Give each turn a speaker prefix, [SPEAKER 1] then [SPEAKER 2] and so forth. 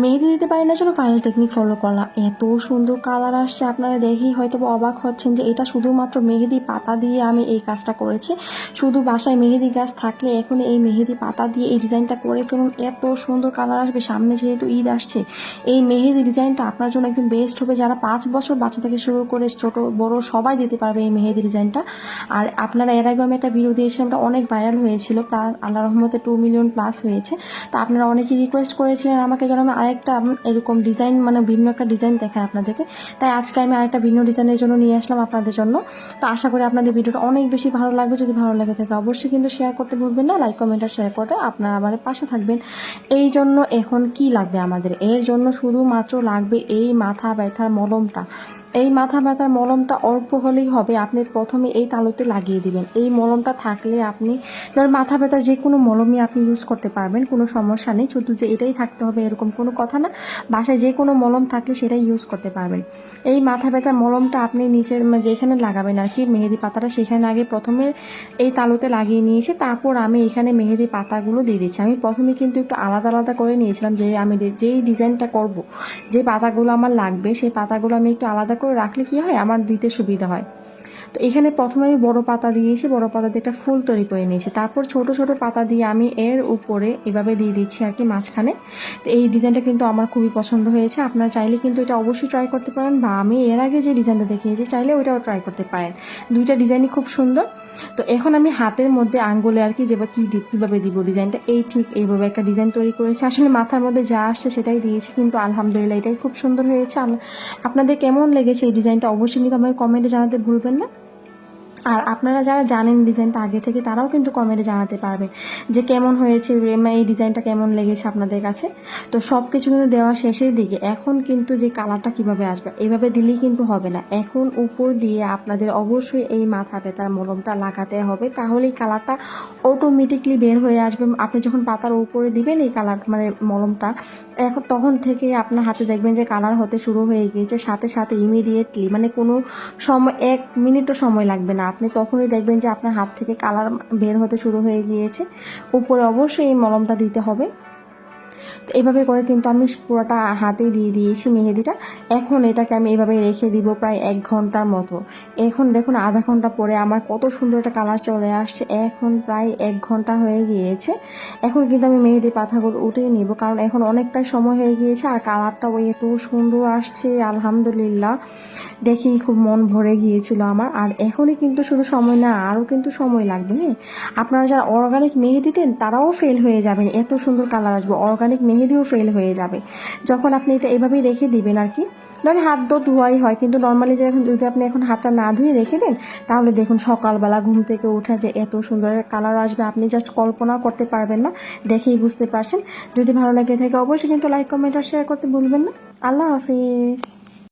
[SPEAKER 1] মেহেদি দিতে পারি না জন্য ফাইনাল টেকনিক ফলো করলাম। এত সুন্দর কালার আসছে, আপনারা দেখেই হয়তো অবাক হচ্ছেন যে এটা শুধুমাত্র মেহেদি পাতা দিয়ে আমি এই কাজটা করেছি। শুধু বাসায় মেহেদি গাছ থাকলে এখন এই মেহেদি পাতা দিয়ে এই ডিজাইনটা করে ফেলুন, এত সুন্দর কালার আসবে। সামনে যেহেতু ঈদ আসছে, এই মেহেদি ডিজাইনটা আপনার জন্য একদম বেস্ট হবে। যারা 5 বছর বাচ্চা থেকে শুরু করে ছোট বড় সবাই দিতে পারবে এই মেহেদি ডিজাইনটা। আর আপনারা এর আগে আমি একটা ভিডিও দিয়েছিলাম, এটা অনেক ভাইরাল হয়েছিল, প্রায় আল্লাহ রহমতে 2 মিলিয়ন প্লাস হয়েছে। তো আপনারা অনেকেই রিকোয়েস্ট করেছিলেন আমাকে যেন আমি আরেকটা এরকম ডিজাইন মানে ভিন্ন একটা ডিজাইন দেখায় আপনাদেরকে, তাই আজকে আমি আরেকটা ভিন্ন ডিজাইনের জন্য নিয়ে আসলাম আপনাদের জন্য। তো আশা করি আপনাদের ভিডিওটা অনেক বেশি ভালো লাগবে। যদি ভালো লাগে থাকে অবশ্যই কিন্তু শেয়ার করতে ভুলবেন না, লাইক কমেন্ট আর শেয়ার করে আপনারা আমাদের পাশে থাকবেন। এই জন্য এখন কি লাগবে আমাদের, এর জন্য শুধুমাত্র লাগবে এই মাথা ব্যথার মলমটা। এই মাথা ব্যথার মলমটা অল্প হলেই হবে, আপনি প্রথমে এই তালুতে লাগিয়ে দিবেন। এই মলমটা থাকলে আপনি ধর মাথা ব্যথা যে কোনো মলমই আপনি ইউজ করতে পারবেন, কোনো সমস্যা নেই। শুধু যে এটাই থাকতে হবে এরকম কোনো কথা না, বাসায় যে কোনো মলম থাকলে সেটাই ইউজ করতে পারবেন। এই মাথা ব্যথার মলমটা আপনি নিচের যেখানে লাগাবেন আর কি মেহেদি পাতাটা, সেখানে আগে প্রথমে এই তালুতে লাগিয়ে নিয়েছি, তারপর আমি এখানে মেহেদি পাতাগুলো দিয়ে দিচ্ছি। আমি প্রথমে কিন্তু একটু আলাদা আলাদা করে নিয়েছিলাম, যে আমি যেই ডিজাইনটা করব, যে পাতাগুলো আমার লাগবে সেই পাতাগুলো আমি একটু আলাদা করে রাখলে কি হয় আমার দিতে সুবিধা হয়। তো এখানে প্রথমে আমি বড় পাতা দিয়েছি, বড় পাতা দিয়ে একটা ফুল তৈরি করে নিয়েছি। তারপর ছোট ছোট পাতা দিয়ে আমি এর উপরে এভাবে দিয়ে দিচ্ছি আর কি মাঝখানে। তো এই ডিজাইনটা কিন্তু আমার খুবই পছন্দ হয়েছে। আপনারা চাইলে কিন্তু এটা অবশ্যই ট্রাই করতে পারেন, বা আমি এর আগে যে ডিজাইনটা দেখিয়েছি চাইলে ওইটাও ট্রাই করতে পারেন। দুইটা ডিজাইনই খুব সুন্দর। তো এখন আমি হাতের মধ্যে আঙ্গুলে আর কি যেভাবে কীভাবে দিব ডিজাইনটা, এই ঠিক এইভাবে একটা ডিজাইন তৈরি করেছি। আসলে মাথার মধ্যে যা আসছে সেটাই দিয়েছি, কিন্তু আলহামদুলিল্লাহ এটাই খুব সুন্দর হয়েছে। আপনাদের কেমন লেগেছে এই ডিজাইনটা অবশ্যই কিন্তু আমাকে কমেন্টে জানাতে ভুলবেন না। আর আপনারা যারা জানেন ডিজাইনটা আগে থেকে তারাও কিন্তু কমেন্টে জানাতে পারবেন যে কেমন হয়েছে, এই ডিজাইনটা কেমন লেগেছে আপনাদের কাছে। তো সব কিছু কিন্তু দেওয়া শেষের দিকে এখন কিন্তু যে কালারটা কিভাবে আসবে, এইভাবে দিলেই কিন্তু হবে না। এখন উপর দিয়ে আপনাদের অবশ্যই এই মাথা ব্যথার মলমটা লাগাতে হবে, তাহলেই কালারটা অটোমেটিকলি বের হয়ে আসবে। আপনি যখন পাতার উপরে দিবেন এই কালার মানে মলমটা, এখন তখন থেকে আপনার হাতে দেখবেন যে কালার হতে শুরু হয়ে গিয়েছে, সাথে সাথে ইমিডিয়েটলি মানে কোনো সময় 1 মিনিটও সময় লাগবে না, আপনি তখনই দেখবেন যে আপনার হাত থেকে কালার বের হতে শুরু হয়ে গিয়েছে। উপরে অবশ্যই এই মলমটা দিতে হবে। তো এইভাবে করে কিন্তু আমি পুরোটা হাতেই দিয়ে দিয়েছি মেহেদিটা। এখন এটাকে আমি এভাবে রেখে দিব প্রায় 1 ঘন্টার মতো। এখন দেখুন আধা ঘন্টা পরে আমার কত সুন্দর একটা কালার চলে আসছে। এখন প্রায় 1 ঘন্টা হয়ে গিয়েছে। এখন কিন্তু আমি মেহেদি পাতাগুলো উঠিয়ে নিব, কারণ এখন অনেকটাই সময় হয়ে গিয়েছে। আর কালারটা ওই এত সুন্দর আসছে আলহামদুলিল্লাহ, দেখেই খুব মন ভরে গিয়েছিল আমার। আর এখনই কিন্তু শুধু সময় না, আরও কিন্তু সময় লাগবে। হ্যাঁ, আপনারা যারা অর্গানিক মেহেদি দেন তারাও ফেল হয়ে যাবেন, এত সুন্দর কালার আসবে। অর্গানিক মেহেদিও ফেল হয়ে যাবে যখন আপনি এটা এভাবেই রেখে দিবেন আর কি। ধরেন হাত তো ধোয়াই হয়, কিন্তু নর্মালি যদি আপনি এখন হাতটা না ধুয়ে রেখে দেন, তাহলে দেখুন সকালবেলা ঘুম থেকে উঠে যে এত সুন্দর কালার আসবে আপনি জাস্ট কল্পনাও করতে পারবেন না, দেখেই বুঝতে পারছেন। যদি ভালো লাগে থাকে অবশ্যই কিন্তু লাইক কমেন্ট আর শেয়ার করতে ভুলবেন না। আল্লাহ হাফিজ।